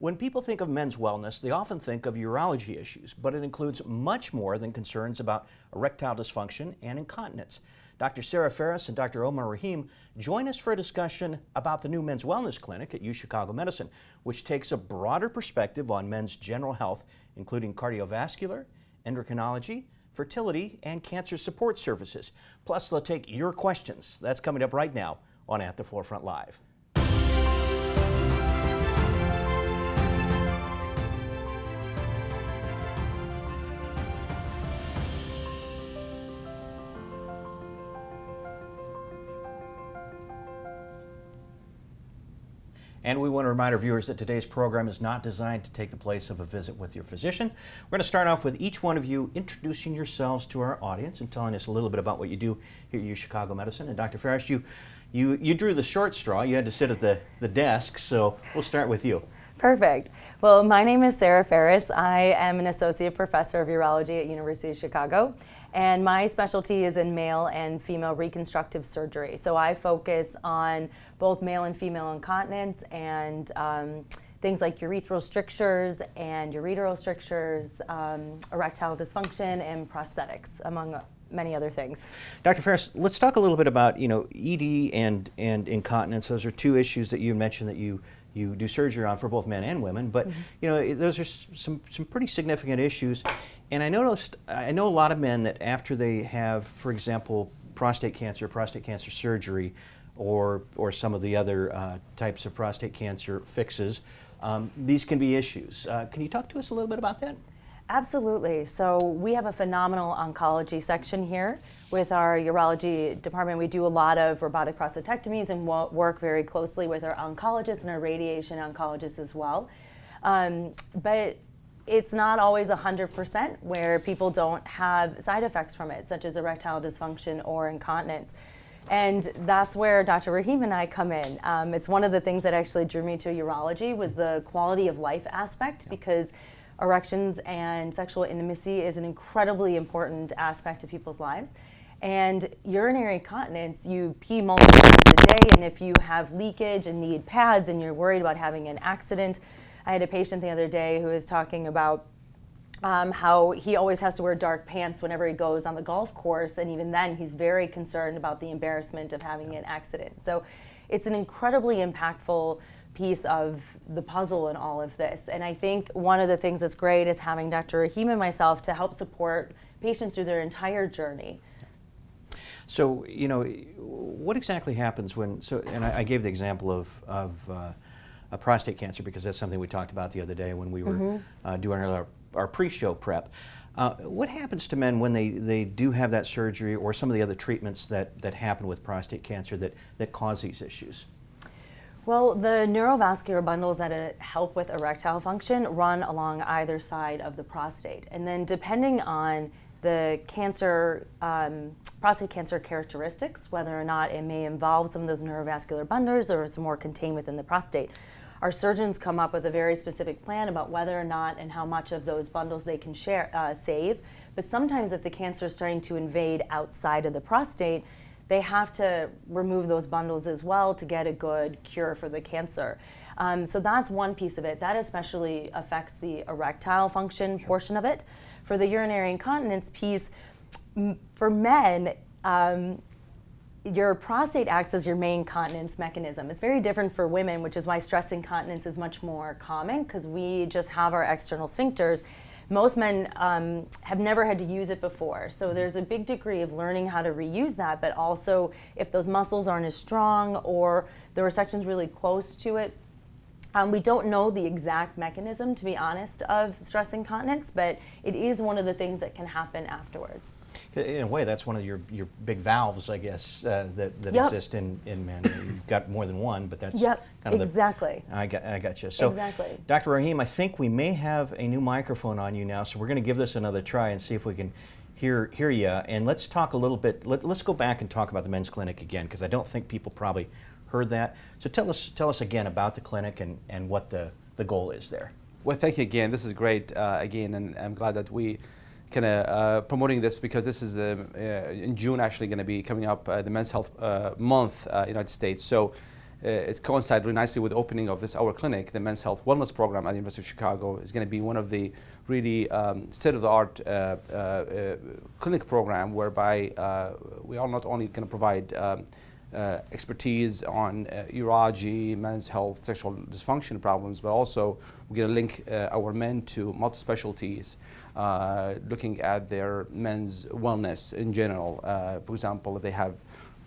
When people think of men's wellness, they often think of urology issues, but it includes much more than concerns about erectile dysfunction and incontinence. Dr. Sarah Faris and Dr. Omer Raheem join us for a discussion about the new men's wellness clinic at UChicago Medicine, which takes a broader perspective on men's general health, including cardiovascular, endocrinology, fertility, and cancer support services. Plus, they'll take your questions. That's coming up right now on At the Forefront Live. And we want to remind our viewers that today's program is not designed to take the place of a visit with your physician. We're going to start off with each one of you introducing yourselves to our audience and telling us a little bit about what you do here at UChicago Medicine. And Dr. Ferris, you drew the short straw. You had to sit at the desk, so we'll start with you. Perfect. Well, my name is Sarah Ferris. I am an associate professor of urology at University of Chicago, and my specialty is in male and female reconstructive surgery. So I focus on both male and female incontinence and things like urethral strictures and ureteral strictures, erectile dysfunction, and prosthetics, among many other things. Dr. Ferris, let's talk a little bit about ED and incontinence. Those are two issues that you mentioned that you do surgery on for both men and women, but those are some pretty significant issues. And I know a lot of men that after they have, for example, prostate cancer surgery, or some of the other types of prostate cancer fixes, these can be issues. Can you talk to us a little bit about that? Absolutely. So we have a phenomenal oncology section here with our urology department. We do a lot of robotic prostatectomies and work very closely with our oncologists and our radiation oncologists as well. But it's not always 100% where people don't have side effects from it, such as erectile dysfunction or incontinence. And that's where Dr. Raheem and I come in. It's one of the things that actually drew me to urology was the quality of life aspect, because erections and sexual intimacy is an incredibly important aspect of people's lives. And urinary incontinence, you pee multiple times a day, and if you have leakage and need pads and you're worried about having an accident. I had a patient the other day who was talking about how he always has to wear dark pants whenever he goes on the golf course, and even then he's very concerned about the embarrassment of having an accident. So it's an incredibly impactful piece of the puzzle in all of this. And I think one of the things that's great is having Dr. Raheem and myself to help support patients through their entire journey. So, what exactly happens when, and I gave the example of prostate cancer because that's something we talked about the other day when we were doing our pre-show prep. What happens to men when they do have that surgery or some of the other treatments that happen with prostate cancer that cause these issues? Well, the neurovascular bundles that help with erectile function run along either side of the prostate. And then depending on the cancer, prostate cancer characteristics, whether or not it may involve some of those neurovascular bundles or it's more contained within the prostate, our surgeons come up with a very specific plan about whether or not and how much of those bundles they can save. But sometimes if the cancer is starting to invade outside of the prostate, they have to remove those bundles as well to get a good cure for the cancer. So that's one piece of it. That especially affects the erectile function portion of it. For the urinary incontinence piece, for men, your prostate acts as your main continence mechanism. It's very different for women, which is why stress incontinence is much more common, because we just have our external sphincters. Most men have never had to use it before, so there's a big degree of learning how to reuse that, but also if those muscles aren't as strong or the resection's really close to it, we don't know the exact mechanism, to be honest, of stress incontinence, but it is one of the things that can happen afterwards. In a way, that's one of your big valves, I guess, that exist in men. You've got more than one, but that's kind of exactly. I got you. So, exactly. Dr. Raheem, I think we may have a new microphone on you now, so we're going to give this another try and see if we can hear you. And let's talk a little bit. Let's go back and talk about the men's clinic again, because I don't think people probably heard that. So tell us again about the clinic and what the goal is there. Well, thank you again. This is great again, and I'm glad that we kind of promoting this, because this is in June actually going to be coming up the Men's Health Month United States. So it coincides really nicely with the opening of our clinic. The Men's Health Wellness Program at the University of Chicago is going to be one of the really state-of-the-art clinic program whereby we are not only going to provide expertise on urology, men's health, sexual dysfunction problems, but also we're going to link our men to multi-specialties, looking at their men's wellness in general. For example, if they have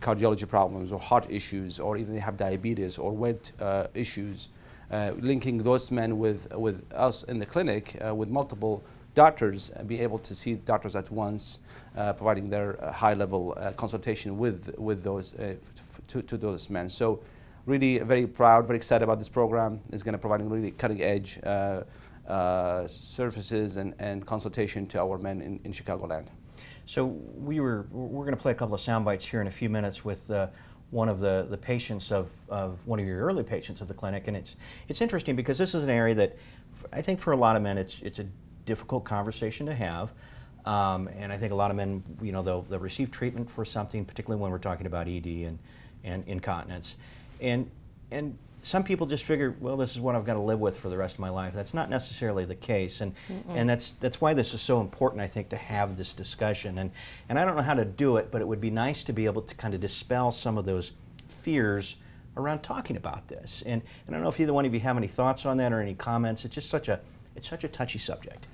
cardiology problems or heart issues, or even they have diabetes or weight issues, linking those men with us in the clinic with multiple doctors, and be able to see doctors at once, providing their high-level consultation with those to those men. So, really very proud, very excited about this program. It's going to provide really cutting-edge services and consultation to our men in Chicagoland. So we're going to play a couple of sound bites here in a few minutes with one of the patients of one of your early patients of the clinic, and it's interesting because this is an area that I think for a lot of men it's a difficult conversation to have, and I think a lot of men, you know, they'll receive treatment for something, particularly when we're talking about ED and incontinence, and some people just figure, well, this is what I've got to live with for the rest of my life. That's not necessarily the case, and that's why this is so important, I think, to have this discussion. And I don't know how to do it, but it would be nice to be able to kind of dispel some of those fears around talking about this. And I don't know if either one of you have any thoughts on that or any comments. It's just such a touchy subject.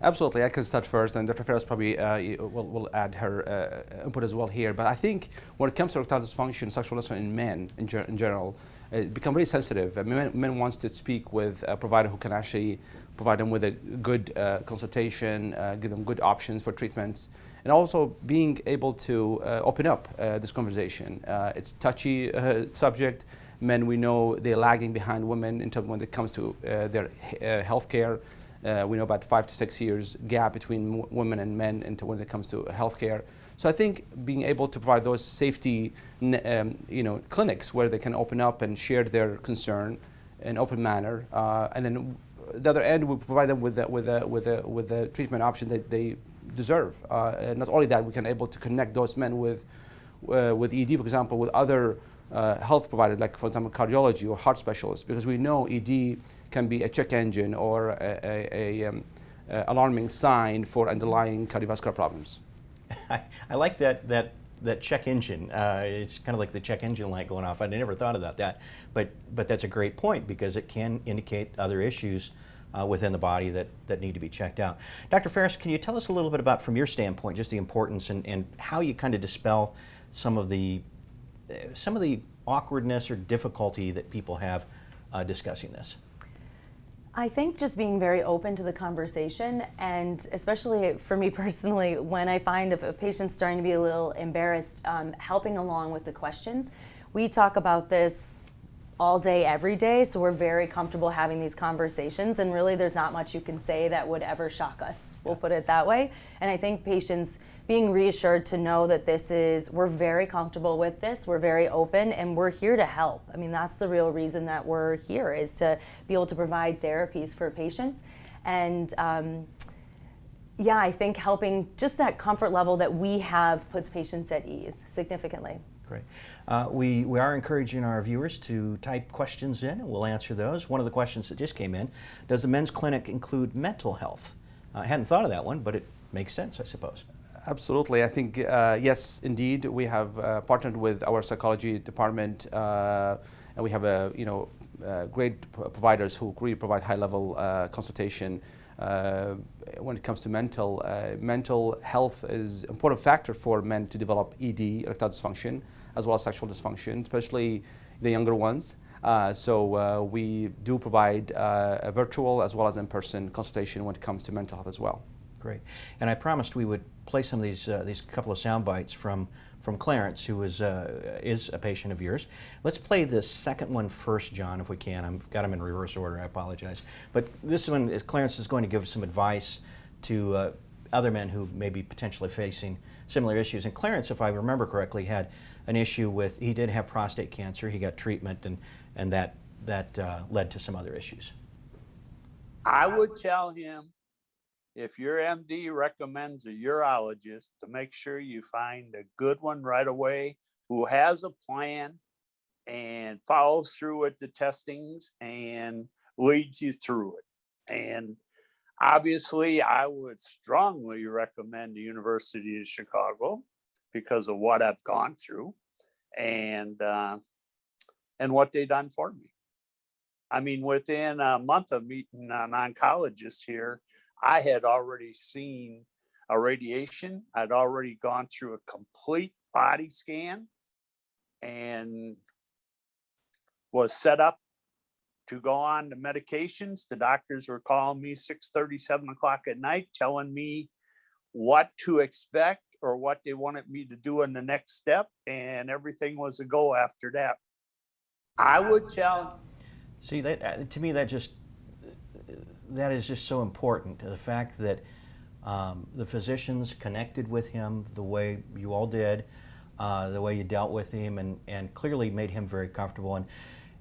Absolutely, I can start first, and Dr. Ferris probably will add her input as well here. But I think when it comes to erectile dysfunction, sexual dysfunction in men in general, it becomes very sensitive. I mean, men wants to speak with a provider who can actually provide them with a good consultation, give them good options for treatments, and also being able to open up this conversation. It's touchy subject. Men, we know they're lagging behind women in terms when it comes to their health care. We know about 5 to 6 years gap between women and men when it comes to healthcare. So I think being able to provide those safety, clinics where they can open up and share their concern in an open manner, and then the other end we provide them with the treatment option that they deserve. And not only that, we can able to connect those men with ED, for example, with other health providers, like for example cardiology or heart specialists, because we know ED can be a check engine or a alarming sign for underlying cardiovascular problems. I like that check engine. It's kind of like the check engine light going off. I never thought about that, but that's a great point because it can indicate other issues within the body that need to be checked out. Dr. Ferris, can you tell us a little bit about, from your standpoint, just the importance and how you kind of dispel some of the awkwardness or difficulty that people have discussing this? I think just being very open to the conversation, and especially for me personally, when I find if a patient's starting to be a little embarrassed, helping along with the questions. We talk about this all day, every day, so we're very comfortable having these conversations, and really there's not much you can say that would ever shock us, we'll put it that way. And I think patients being reassured to know that we're very comfortable with this, we're very open, and we're here to help. I mean, that's the real reason that we're here, is to be able to provide therapies for patients. And I think helping just that comfort level that we have puts patients at ease significantly. Great. We are encouraging our viewers to type questions in, and we'll answer those. One of the questions that just came in, does the men's clinic include mental health? I hadn't thought of that one, but it makes sense, I suppose. Absolutely. I think, yes, indeed, we have partnered with our psychology department, and we have great providers who really provide high-level consultation. When it comes to mental health is an important factor for men to develop ED, erectile dysfunction, as well as sexual dysfunction, especially the younger ones. So we do provide a virtual as well as in-person consultation when it comes to mental health as well. Great. And I promised we would play some of these couple of sound bites from Clarence, who is a patient of yours. Let's play the second one first, John, if we can. I've got them in reverse order, I apologize. But this one, Clarence is going to give some advice to other men who may be potentially facing similar issues. And Clarence, if I remember correctly, had an issue with, he did have prostate cancer, he got treatment, and that led to some other issues. I would tell him, if your MD recommends a urologist, to make sure you find a good one right away who has a plan and follows through with the testings and leads you through it. And obviously, I would strongly recommend the University of Chicago because of what I've gone through and what they've done for me. I mean, within a month of meeting an oncologist here, I had already seen a radiation. I'd already gone through a complete body scan and was set up to go on the medications. The doctors were calling me 6:30, 7 o'clock at night, telling me what to expect or what they wanted me to do in the next step. And everything was a go after that. I would tell. See, that to me, that is just so important. The fact that the physicians connected with him the way you all did, the way you dealt with him, and clearly made him very comfortable.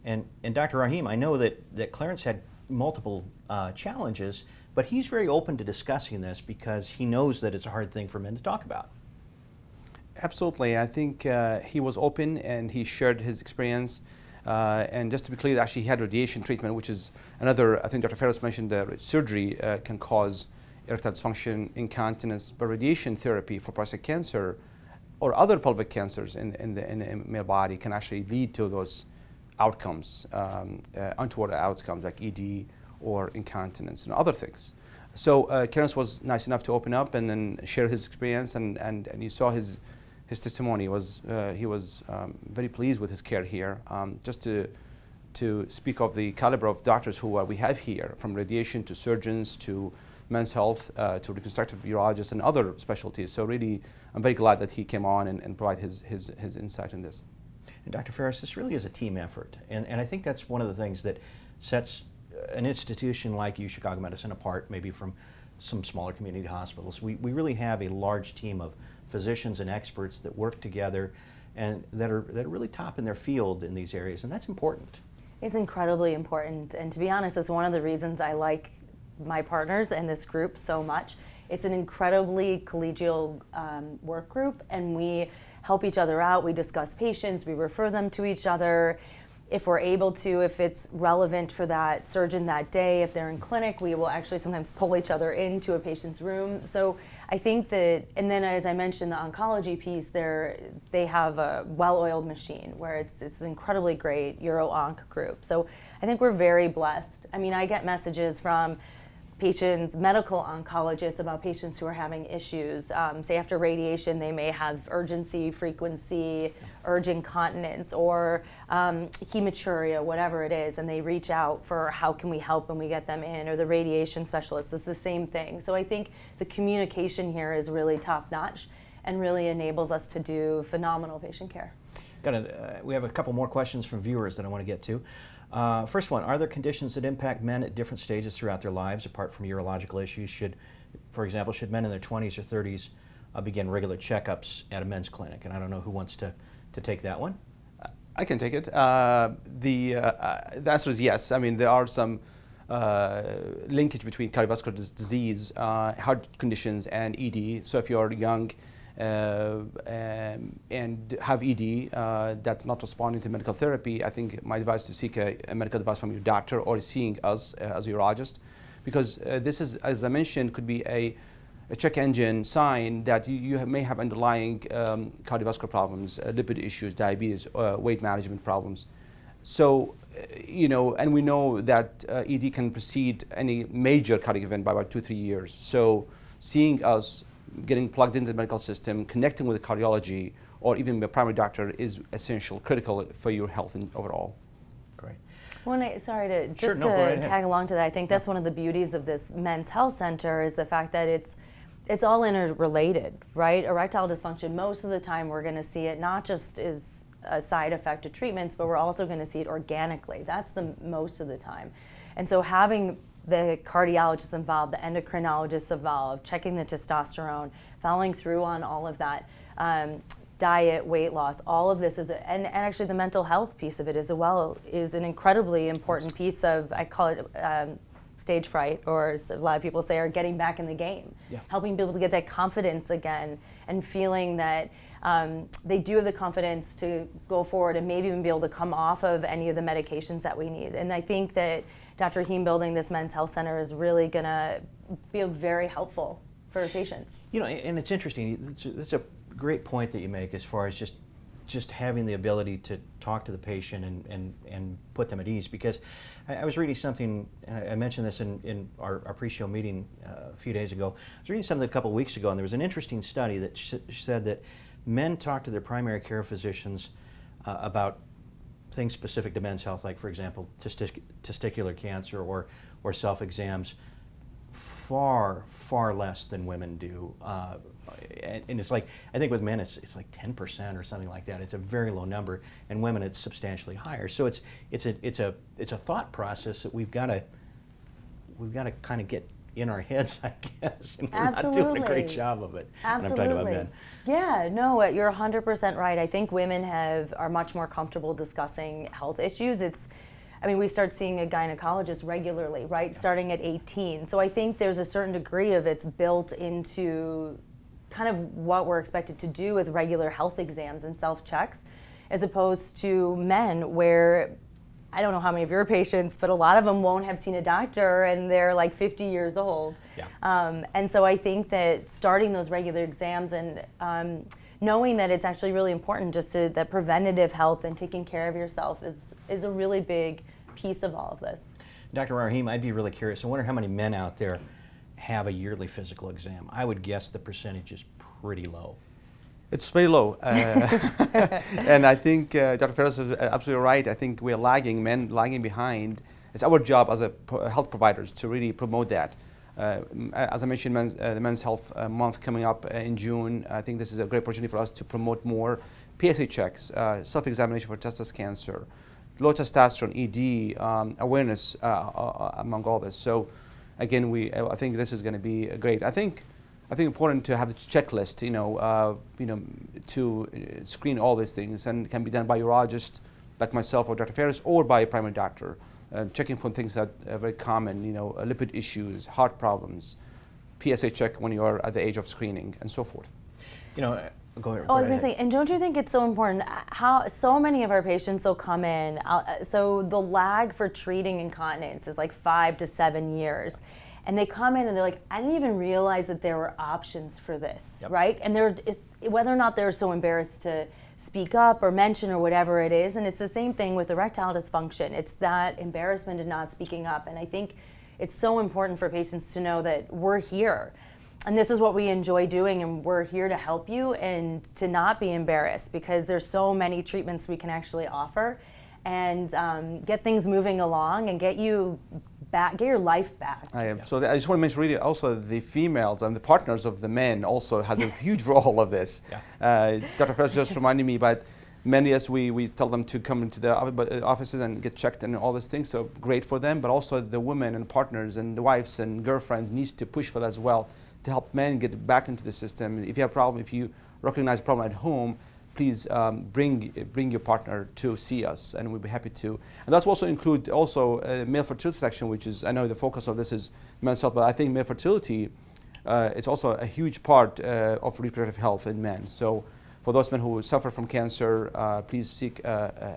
And Dr. Raheem, I know that Clarence had multiple challenges, but he's very open to discussing this because he knows that it's a hard thing for men to talk about. Absolutely. I think he was open and he shared his experience. And just to be clear, actually he had radiation treatment, which is another, I think Dr. Ferris mentioned that surgery can cause erectile dysfunction, incontinence, but radiation therapy for prostate cancer or other pelvic cancers in the male body can actually lead to those outcomes, untoward outcomes like ED or incontinence and other things. So Clarence was nice enough to open up and then share his experience, and you saw his testimony. He was very pleased with his care here. Just to speak of the caliber of doctors who we have here, from radiation to surgeons to men's health to reconstructive urologists and other specialties. So really, I'm very glad that he came on and provided his insight in this. And Dr. Ferris, this really is a team effort. And I think that's one of the things that sets an institution like UChicago Medicine apart maybe from some smaller community hospitals. We really have a large team of physicians and experts that work together and that are really top in their field in these areas, and that's important. It's incredibly important, and to be honest, it's one of the reasons I like my partners and this group so much. It's an incredibly collegial work group, and we help each other out. We discuss patients, we refer them to each other. If we're able to, if it's relevant for that surgeon that day, if they're in clinic, we will actually sometimes pull each other into a patient's room. So I think that, and then as I mentioned, the oncology piece, they have a well-oiled machine where it's an incredibly great uro-onc group. So I think we're very blessed. I mean, I get messages from patients, medical oncologists, about patients who are having issues. Say after radiation, they may have urgency, frequency, urge incontinence, or hematuria, whatever it is, and they reach out for how can we help when we get them in, or the radiation specialist is the same thing. So I think the communication here is really top-notch and really enables us to do phenomenal patient care. We have a couple more questions from viewers that I want to get to. First one, are there conditions that impact men at different stages throughout their lives apart from urological issues? For example, should men in their 20s or 30s begin regular checkups at a men's clinic? And I don't know who wants to take that one. I can take it. The answer is yes. I mean, there are some linkage between cardiovascular disease, heart conditions, and ED. So if you're young and have ED that's not responding to medical therapy, I think my advice is to seek a medical advice from your doctor or seeing us as a urologist, because this is, as I mentioned, could be a check engine sign that you may have underlying cardiovascular problems, lipid issues, diabetes, weight management problems. So, and we know that ED can precede any major cardiac event by about 2-3 years. So seeing us, getting plugged into the medical system, connecting with the cardiology, or even a primary doctor is essential, critical for your health overall. Great. Sorry to just tag along to that. I think that's one of the beauties of this men's health center is the fact that it's all interrelated, right? Erectile dysfunction, most of the time we're going to see it not just as a side effect of treatments, but we're also going to see it organically. That's the most of the time. And so having the cardiologists involved, the endocrinologists involved, checking the testosterone, following through on all of that, diet, weight loss, all of this and actually the mental health piece of it as well is an incredibly important piece of, I call it stage fright, or a lot of people say, are getting back in the game. Yeah. Helping people to get that confidence again and feeling that they do have the confidence to go forward and maybe even be able to come off of any of the medications that we need. And I think that Dr. Raheem building this men's health center is really going to be very helpful for patients. You know, and it's interesting. It's a great point that you make as far as just having the ability to talk to the patient and put them at ease. Because I was reading something, and I mentioned this in our pre-show meeting a few days ago. I was reading something a couple of weeks ago, and there was an interesting study that said that men talk to their primary care physicians about things specific to men's health, like, for example, testicular cancer or self-exams, far less than women do. And it's like, I think with men it's like 10% or something like that. It's a very low number, and women it's substantially higher. So it's a thought process that we've got to kind of get in our heads, I guess, and we're not doing a great job of it. Absolutely. And I'm talking about men. Yeah, no, you're 100% right. I think women are much more comfortable discussing health issues. We start seeing a gynecologist regularly, right, starting at 18. So I think there's a certain degree of it's built into kind of what we're expected to do with regular health exams and self-checks, as opposed to men where, I don't know how many of your patients, but a lot of them won't have seen a doctor and they're like 50 years old. Yeah. And so I think that starting those regular exams and knowing that it's actually really important that preventative health and taking care of yourself is a really big piece of all of this. Dr. Raheem, I'd be really curious. I wonder how many men out there have a yearly physical exam. I would guess the percentage is pretty low. It's very low. And I think Dr. Ferris is absolutely right. I think we're men lagging behind. It's our job as health providers to really promote that. As I mentioned, the Men's Health Month coming up in June. I think this is a great opportunity for us to promote more PSA checks, self-examination for testis cancer, low testosterone, ED, awareness among all this. So again, I think this is going to be great. I think important to have a checklist, to screen all these things, and it can be done by urologist like myself or Dr. Ferris, or by a primary doctor, checking for things that are very common, lipid issues, heart problems, PSA check when you are at the age of screening, and so forth. Go ahead. I was going to say, and don't you think it's so important how so many of our patients will come in, so the lag for treating incontinence is like 5 to 7 years. And they come in and they're like, I didn't even realize that there were options for this, Yep. right? And whether or not they're so embarrassed to speak up or mention or whatever it is, and it's the same thing with erectile dysfunction. It's that embarrassment of not speaking up. And I think it's so important for patients to know that we're here. And this is what we enjoy doing, and we're here to help you and to not be embarrassed, because there's so many treatments we can actually offer and get things moving along and get your life back. So I just want to mention really also the females and the partners of the men also has a huge role of this. Yeah. Dr. Ferris just reminded me, but many as we tell them to come into the offices and get checked and all these things, so great for them, but also the women and partners and the wives and girlfriends needs to push for that as well, to help men get back into the system. If you have a problem, if you recognize a problem at home, please bring your partner to see us, and we'll be happy to. And that's also include male fertility section, which is, I know the focus of this is men's health, but I think male fertility is also a huge part of reproductive health in men. So for those men who suffer from cancer, please seek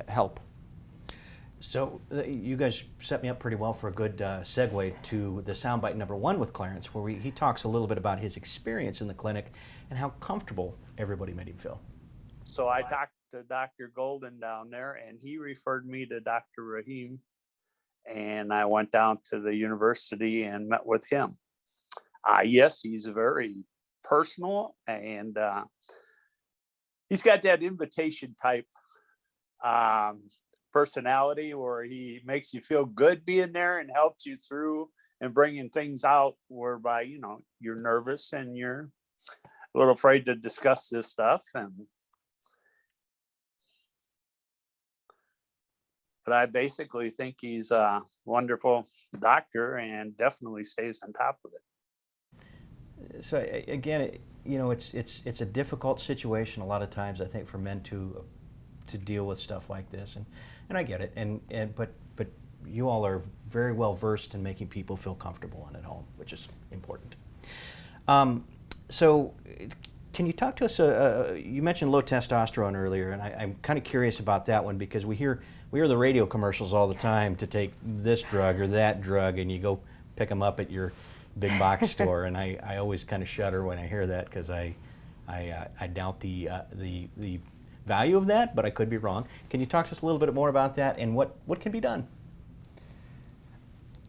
help. So you guys set me up pretty well for a good segue to the soundbite number 1 with Clarence, where he talks a little bit about his experience in the clinic and how comfortable everybody made him feel. So I talked to Dr. Golden down there, and he referred me to Dr. Raheem, and I went down to the university and met with him. Yes, he's very personal, and he's got that invitation type personality where he makes you feel good being there and helps you through and bringing things out whereby, you're nervous and you're a little afraid to discuss this stuff. But I basically think he's a wonderful doctor and definitely stays on top of it. So again, it's a difficult situation a lot of times, I think, for men to deal with stuff like this, and I get it, but you all are very well versed in making people feel comfortable and at home, which is important. So Can you talk to us? You mentioned low testosterone earlier, and I'm kind of curious about that one because we hear the radio commercials all the time to take this drug or that drug, and you go pick them up at your big box store, and I always kind of shudder when I hear that because I doubt the value of that, but I could be wrong. Can you talk to us a little bit more about that and what can be done?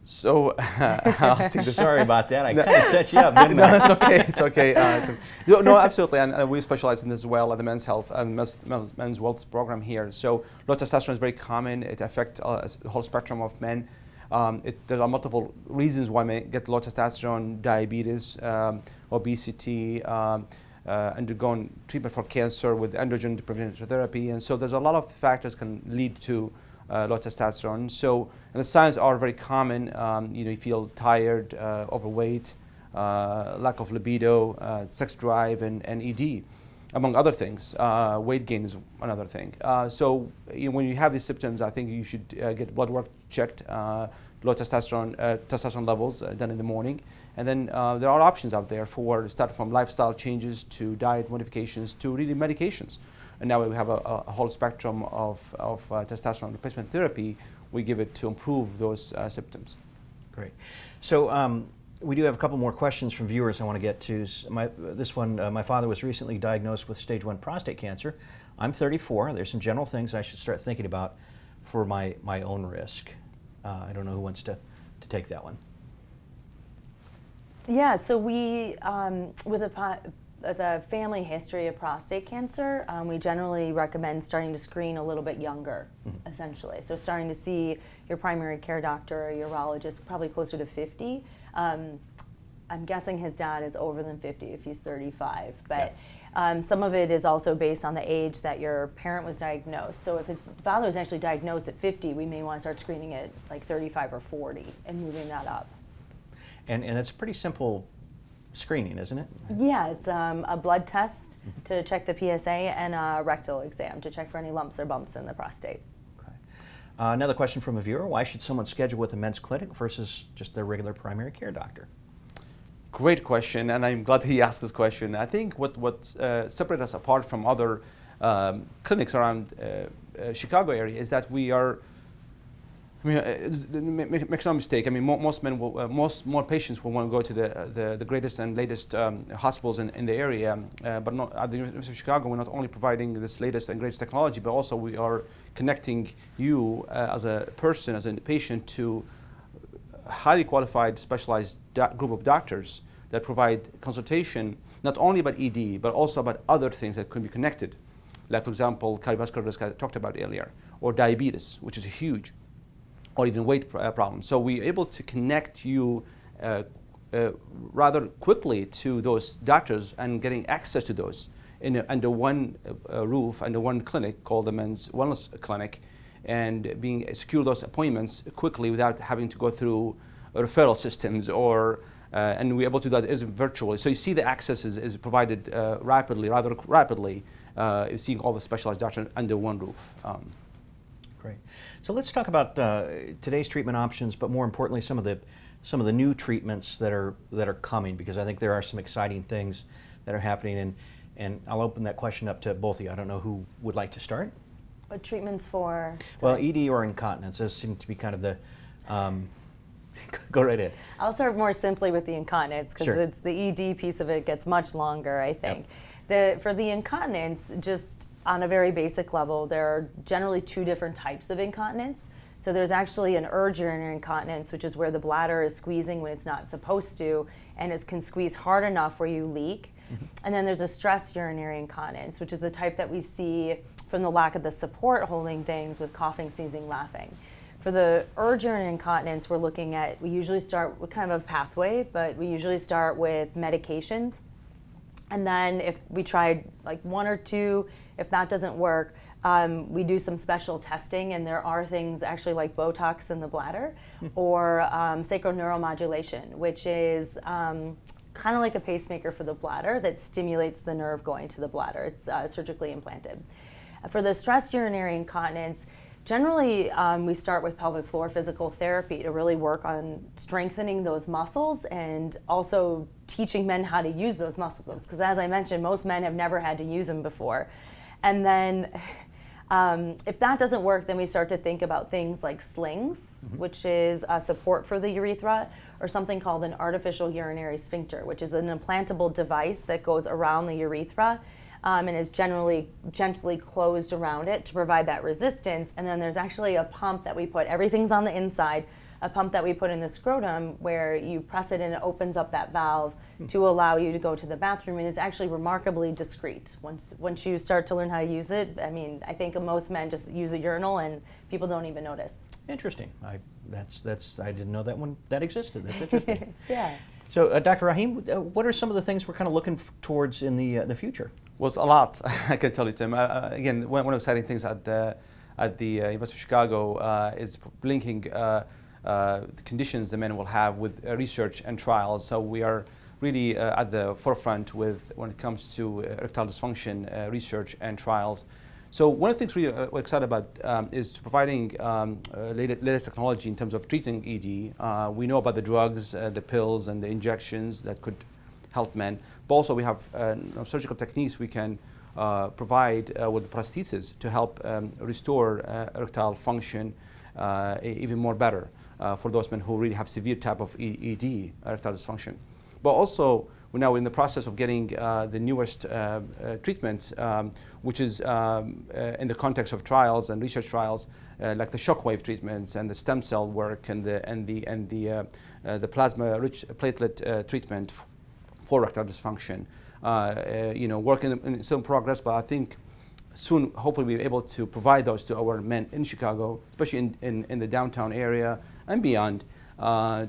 So, sorry about that. I kind of set you up, didn't no, I? it's okay. It's okay. No, absolutely, and we specialize in this as well at the Men's Health and Men's Wellness program here. So, low testosterone is very common. It affects the whole spectrum of men. There are multiple reasons why men get low testosterone: diabetes, obesity, undergoing treatment for cancer with androgen deprivation therapy, and so there's a lot of factors can lead to low testosterone. So, and the signs are very common. You feel tired, overweight, lack of libido, sex drive, and ED, among other things. Weight gain is another thing. So, when you have these symptoms, I think you should get blood work checked, low testosterone levels done in the morning, and then there are options out there for start from lifestyle changes to diet modifications to really medications. And now we have a whole spectrum of testosterone replacement therapy. We give it to improve those symptoms. Great. So we do have a couple more questions from viewers I want to get to. This one, my father was recently diagnosed with stage 1 prostate cancer. I'm 34. There's some general things I should start thinking about for my own risk. I don't know who wants to take that one. Yeah, so we, with the family history of prostate cancer, we generally recommend starting to screen a little bit younger, essentially. So starting to see your primary care doctor or urologist probably closer to 50. I'm guessing his dad is over than 50 if he's 35. But some of it is also based on the age that your parent was diagnosed. So if his father was actually diagnosed at 50, we may want to start screening at like 35 or 40 and moving that up. And it's a pretty simple screening, isn't it? Yeah, it's a blood test to check the PSA and a rectal exam to check for any lumps or bumps in the prostate. Okay. Another question from a viewer: why should someone schedule with a men's clinic versus just their regular primary care doctor? Great question, and I'm glad he asked this question. I think what separates us apart from other clinics around Chicago area is that we are. Make no mistake. I mean, most men will, more patients will want to go to the greatest and latest hospitals in the area. But not, at the University of Chicago, we're not only providing this latest and greatest technology, but also we are connecting you as a person, as a patient, to highly qualified, specialized group of doctors that provide consultation not only about ED, but also about other things that could be connected, like, for example, cardiovascular risk I talked about earlier, or diabetes, which is huge, or even weight problems. So we're able to connect you rather quickly to those doctors and getting access to those under one roof, under one clinic called the Men's Wellness Clinic, and being secure those appointments quickly without having to go through referral systems and we're able to do that virtually. So you see the access is provided rather rapidly, seeing all the specialized doctors under one roof. Great. So let's talk about today's treatment options, but more importantly, some of the new treatments that are coming, because I think there are some exciting things that are happening, and I'll open that question up to both of you. I don't know who would like to start. What treatments for? Well, ED or incontinence. Those seem to be kind of the. Go right ahead. I'll start more simply with the incontinence because Sure. it's the ED piece of it gets much longer, I think. For the incontinence, just on a very basic level, there are generally two different types of incontinence. So there's actually an urge urinary incontinence, which is where the bladder is squeezing when it's not supposed to, and it can squeeze hard enough where you leak. And then there's a stress urinary incontinence, which is the type that we see from the lack of the support holding things with coughing, sneezing, laughing. For the urge urinary incontinence, we usually start with kind of a pathway, but we usually start with medications. And then if we tried like one or two, if that doesn't work, we do some special testing, and there are things actually like Botox in the bladder or sacral neuromodulation, which is kind of like a pacemaker for the bladder that stimulates the nerve going to the bladder. It's surgically implanted. For the stress urinary incontinence, generally we start with pelvic floor physical therapy to really work on strengthening those muscles and also teaching men how to use those muscles, because as I mentioned, most men have never had to use them before. And then if that doesn't work, then we start to think about things like slings, which is support for the urethra, or something called an artificial urinary sphincter, which is an implantable device that goes around the urethra and is generally gently closed around it to provide that resistance. And then there's actually a pump that we put, everything's on the inside, a pump that we put in the scrotum where you press it and it opens up that valve to allow you to go to the bathroom, and it's actually remarkably discreet. Once you start to learn how to use it, I mean, I think most men just use a urinal and people don't even notice. Interesting. I didn't know that existed. That's interesting. Yeah. So, Dr. Raheem, what are some of the things we're kind of looking towards in the future? Well, it's a lot, I can tell you, Tim. Again, one of the exciting things at the University of Chicago is linking the conditions the men will have with research and trials. So we are really at the forefront when it comes to erectile dysfunction research and trials. So one of the things we're excited about is providing latest technology in terms of treating ED. We know about the drugs, the pills, and the injections that could help men. But also we have surgical techniques we can provide with prosthesis to help restore erectile function even more better for those men who really have severe type of ED, erectile dysfunction. But also, we're now in the process of getting the newest treatments, which is in the context of trials and research trials, like the shockwave treatments and the stem cell work and the plasma-rich platelet treatment for erectile dysfunction. Work in some progress, but I think soon, hopefully, we'll be able to provide those to our men in Chicago, especially in the downtown area and beyond,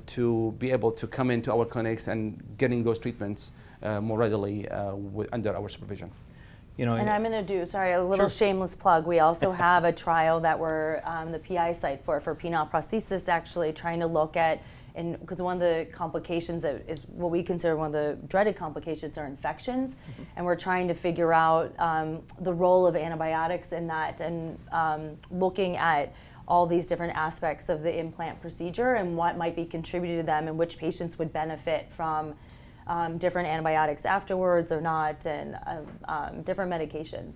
to be able to come into our clinics and getting those treatments more readily under our supervision. And I'm going to do, a little shameless plug. We also have a trial that we're the PI site for penile prosthesis, actually trying to look at, because one of the complications that is what we consider one of the dreaded complications are infections, and we're trying to figure out the role of antibiotics in that, and looking at all these different aspects of the implant procedure and what might be contributed to them and which patients would benefit from different antibiotics afterwards or not, and different medications.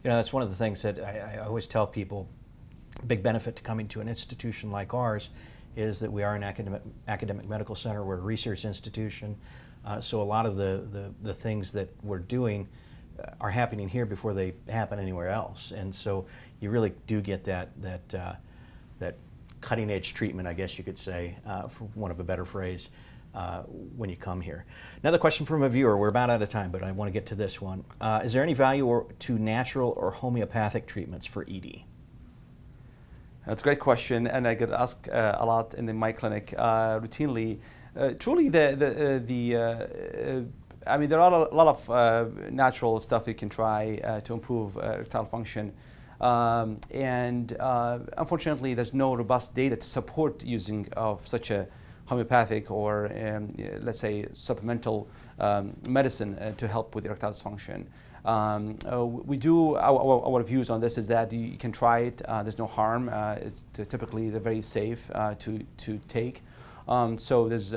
That's one of the things that I always tell people, a big benefit to coming to an institution like ours is that we are an academic medical center, we're a research institution, so a lot of the things that we're doing are happening here before they happen anywhere else, and so you really do get that cutting edge treatment, I guess you could say, for want of a better phrase, when you come here. Another question from a viewer. We're about out of time, but I want to get to this one. Is there any value to natural or homeopathic treatments for ED? That's a great question, and I get asked a lot in my clinic routinely. Truly, I mean, there are a lot of natural stuff you can try to improve erectile function, and unfortunately, there's no robust data to support using of such a homeopathic or let's say supplemental medicine to help with erectile dysfunction. We do, our views on this is that you can try it, there's no harm, it's typically they're very safe to take. So there's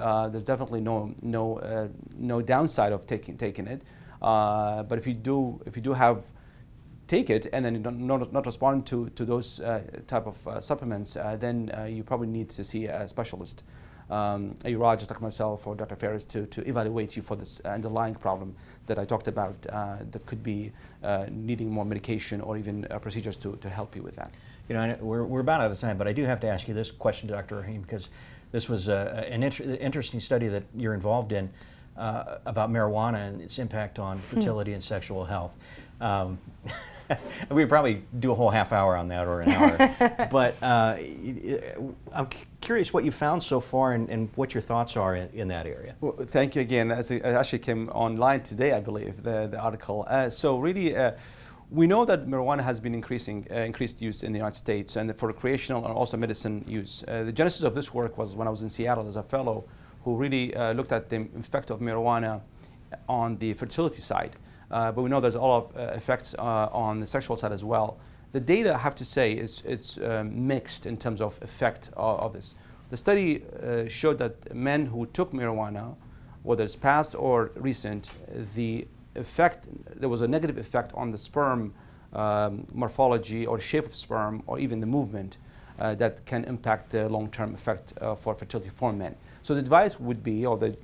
definitely no downside of taking it. But if you do have take it and then you not respond to those type of supplements, then you probably need to see a specialist, a urologist like myself or Dr. Ferris to evaluate you for this underlying problem that I talked about that could be needing more medication or even procedures to help you with that. We're about out of time, but I do have to ask you this question, Dr. Raheem, because this was an interesting study that you're involved in about marijuana and its impact on fertility and sexual health. We'd probably do a whole half hour on that or an hour. But I'm curious what you found so far and what your thoughts are in that area. Well, thank you again. It actually came online today, I believe, the article. So really, we know that marijuana has been increased use in the United States and for recreational and also medicine use. The genesis of this work was when I was in Seattle as a fellow who really looked at the effect of marijuana on the fertility side. But we know there's a lot of effects on the sexual side as well. The data, I have to say, it's mixed in terms of effect of this. The study showed that men who took marijuana whether it's past or recent, there was a negative effect on the sperm morphology or shape of sperm or even the movement that can impact the long-term effect for fertility for men. So the advice would be, or the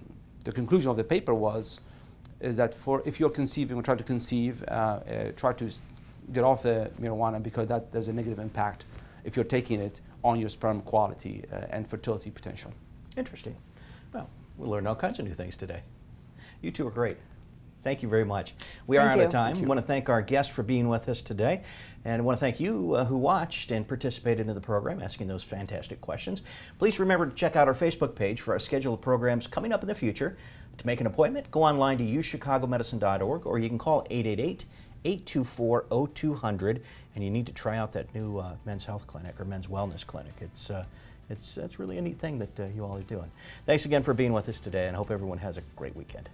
conclusion of the paper is that if you're conceiving or trying to conceive, try to get off the marijuana because there's a negative impact if you're taking it on your sperm quality and fertility potential. Interesting. Well, we learned all kinds of new things today. You two are great. Thank you very much. We are out of time. I want to thank our guest for being with us today, and I want to thank you who watched and participated in the program, asking those fantastic questions. Please remember to check out our Facebook page for our schedule of programs coming up in the future. To make an appointment, go online to UChicagoMedicine.org, or you can call 888-824-0200, and you need to try out that new men's health clinic or men's wellness clinic. It's really a neat thing that you all are doing. Thanks again for being with us today, and I hope everyone has a great weekend.